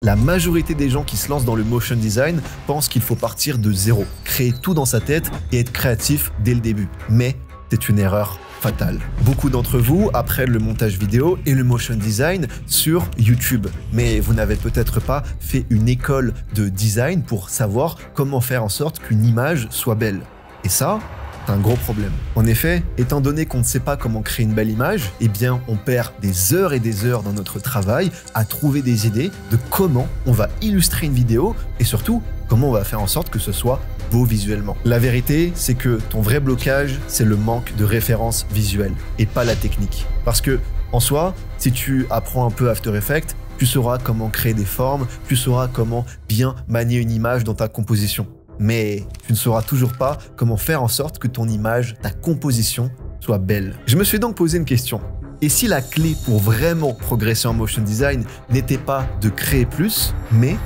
La majorité des gens qui se lancent dans le motion design pensent qu'il faut partir de zéro, créer tout dans sa tête et être créatif dès le début. Mais c'est une erreur fatale. Beaucoup d'entre vous apprennent le montage vidéo et le motion design sur YouTube, mais vous n'avez peut-être pas fait une école de design pour savoir comment faire en sorte qu'une image soit belle. Et ça, c'est un gros problème. En effet, étant donné qu'on ne sait pas comment créer une belle image, eh bien on perd des heures et des heures dans notre travail à trouver des idées de comment on va illustrer une vidéo et surtout comment on va faire en sorte que ce soit beau visuellement. La vérité, c'est que ton vrai blocage, c'est le manque de références visuelles et pas la technique. Parce que, en soi, si tu apprends un peu After Effects, tu sauras comment créer des formes, tu sauras comment bien manier une image dans ta composition. Mais tu ne sauras toujours pas comment faire en sorte que ton image, ta composition, soit belle. Je me suis donc posé une question. Et si la clé pour vraiment progresser en motion design n'était pas de créer plus, mais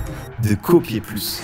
de copier plus?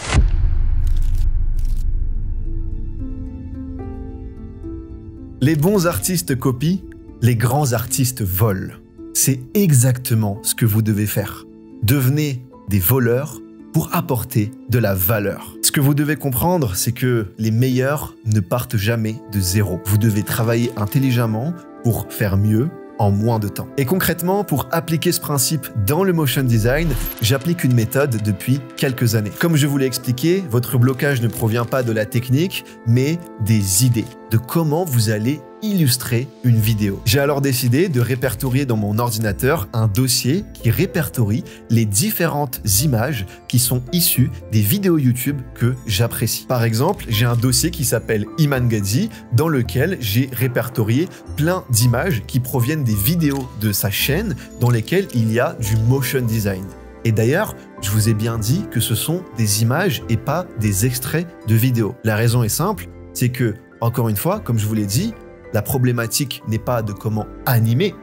Les bons artistes copient, les grands artistes volent. C'est exactement ce que vous devez faire. Devenez des voleurs pour apporter de la valeur. Ce que vous devez comprendre, c'est que les meilleurs ne partent jamais de zéro. Vous devez travailler intelligemment pour faire mieux en moins de temps. Et concrètement, pour appliquer ce principe dans le motion design, j'applique une méthode depuis quelques années. Comme je vous l'ai expliqué, votre blocage ne provient pas de la technique, mais des idées, de comment vous allez illustrer une vidéo. J'ai alors décidé de répertorier dans mon ordinateur un dossier qui répertorie les différentes images qui sont issues des vidéos YouTube que j'apprécie. Par exemple, j'ai un dossier qui s'appelle Iman Gadzhi dans lequel j'ai répertorié plein d'images qui proviennent des vidéos de sa chaîne dans lesquelles il y a du motion design. Et d'ailleurs, je vous ai bien dit que ce sont des images et pas des extraits de vidéos. La raison est simple, c'est que, encore une fois, comme je vous l'ai dit, la problématique n'est pas de comment animer,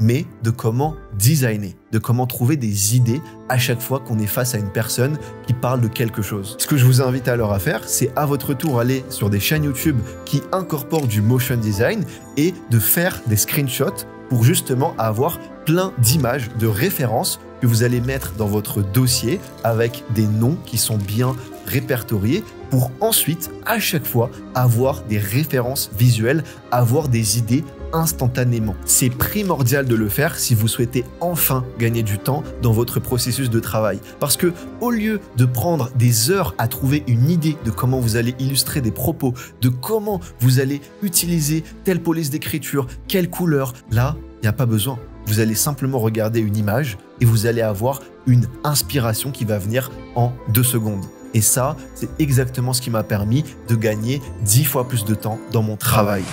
mais de comment designer, de comment trouver des idées à chaque fois qu'on est face à une personne qui parle de quelque chose. Ce que je vous invite alors à faire, c'est à votre tour aller sur des chaînes YouTube qui incorporent du motion design et de faire des screenshots pour justement avoir plein d'images de références que vous allez mettre dans votre dossier avec des noms qui sont bien répertoriés pour ensuite, à chaque fois, avoir des références visuelles, avoir des idées instantanément. C'est primordial de le faire si vous souhaitez enfin gagner du temps dans votre processus de travail. Parce que au lieu de prendre des heures à trouver une idée de comment vous allez illustrer des propos, de comment vous allez utiliser telle police d'écriture, quelle couleur, là, il n'y a pas besoin. Vous allez simplement regarder une image et vous allez avoir une inspiration qui va venir en 2 secondes. Et ça, c'est exactement ce qui m'a permis de gagner 10 fois plus de temps dans mon travail.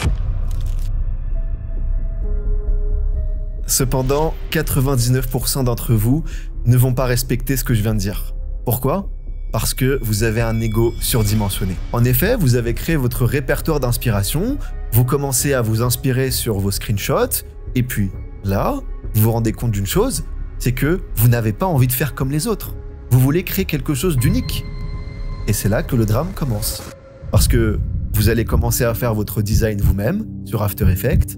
Cependant, 99% d'entre vous ne vont pas respecter ce que je viens de dire. Pourquoi ? Parce que vous avez un ego surdimensionné. En effet, vous avez créé votre répertoire d'inspiration, vous commencez à vous inspirer sur vos screenshots, et puis là, vous vous rendez compte d'une chose, c'est que vous n'avez pas envie de faire comme les autres. Vous voulez créer quelque chose d'unique. Et c'est là que le drame commence. Parce que vous allez commencer à faire votre design vous-même sur After Effects,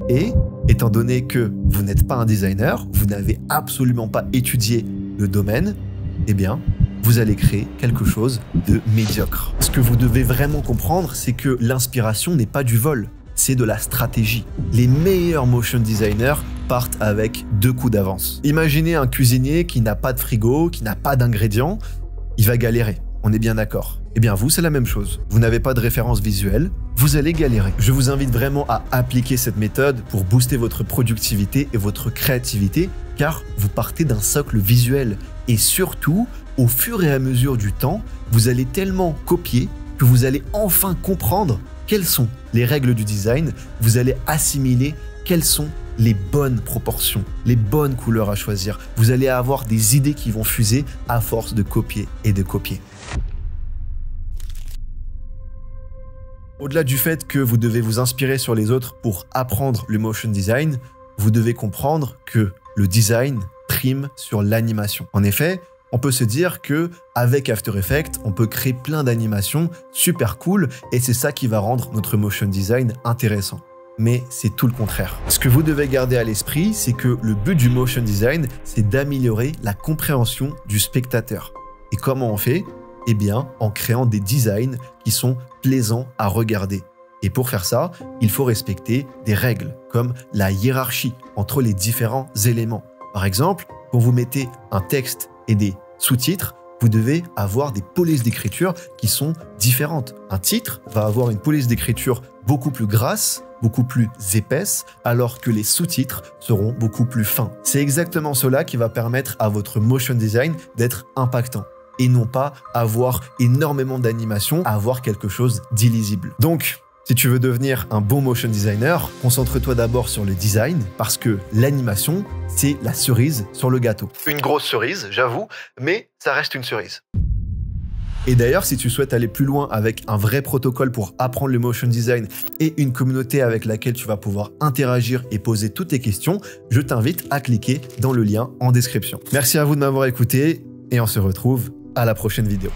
et étant donné que vous n'êtes pas un designer, vous n'avez absolument pas étudié le domaine, eh bien, vous allez créer quelque chose de médiocre. Ce que vous devez vraiment comprendre, c'est que l'inspiration n'est pas du vol, c'est de la stratégie. Les meilleurs motion designers partent avec 2 coups d'avance. Imaginez un cuisinier qui n'a pas de frigo, qui n'a pas d'ingrédients, il va galérer. On est bien d'accord. Eh bien vous, c'est la même chose. Vous n'avez pas de référence visuelle, vous allez galérer. Je vous invite vraiment à appliquer cette méthode pour booster votre productivité et votre créativité, car vous partez d'un socle visuel. Et surtout, au fur et à mesure du temps, vous allez tellement copier que vous allez enfin comprendre quelles sont les règles du design, vous allez assimiler quelles sont les bonnes proportions, les bonnes couleurs à choisir. Vous allez avoir des idées qui vont fuser à force de copier et de copier. Au-delà du fait que vous devez vous inspirer sur les autres pour apprendre le motion design, vous devez comprendre que le design prime sur l'animation. En effet, on peut se dire que avec After Effects, on peut créer plein d'animations super cool et c'est ça qui va rendre notre motion design intéressant. mais c'est tout le contraire. Ce que vous devez garder à l'esprit, c'est que le but du motion design, c'est d'améliorer la compréhension du spectateur. Et comment on fait? Eh bien, en créant des designs qui sont plaisants à regarder. Et pour faire ça, il faut respecter des règles, comme la hiérarchie entre les différents éléments. Par exemple, quand vous mettez un texte et des sous-titres, vous devez avoir des polices d'écriture qui sont différentes. Un titre va avoir une police d'écriture beaucoup plus grasse, beaucoup plus épaisse, alors que les sous-titres seront beaucoup plus fins. C'est exactement cela qui va permettre à votre motion design d'être impactant et non pas avoir énormément d'animation, avoir quelque chose d'illisible. Donc, si tu veux devenir un bon motion designer, concentre-toi d'abord sur le design parce que l'animation, c'est la cerise sur le gâteau. Une grosse cerise, j'avoue, mais ça reste une cerise. Et d'ailleurs, si tu souhaites aller plus loin avec un vrai protocole pour apprendre le motion design et une communauté avec laquelle tu vas pouvoir interagir et poser toutes tes questions, je t'invite à cliquer dans le lien en description. Merci à vous de m'avoir écouté et on se retrouve à la prochaine vidéo.